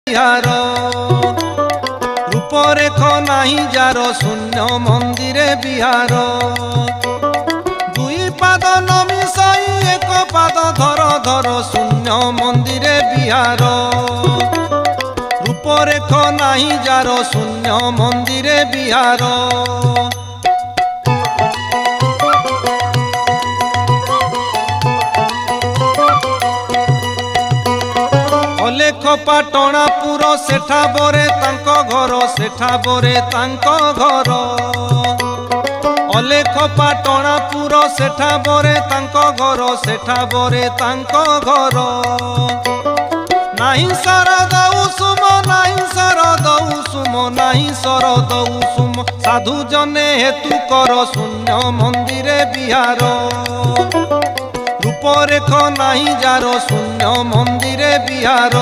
बिहार रूपरेख नाही जार शून्य मंदिरे बिहार दुई पाद नमिसाई एक पाद धर धर शून्य मंदिरे बिहार रूपरेख नाही जार शून्य मंदिरे बिहार अलेख पाटणापुर सेठा बरे तांको घर सेठा बरे तांको घर अलेख पाटणापुर सेठा बरे तांको घर सेठा बरे तांको घर नाही शरद उषुम नाही शरद उषुम नाही शरद उषुम साधु जने हेतु कर शून्य मंदिरे बिहार रूपरेख नाही जार शून्य मंदिरे बिहार।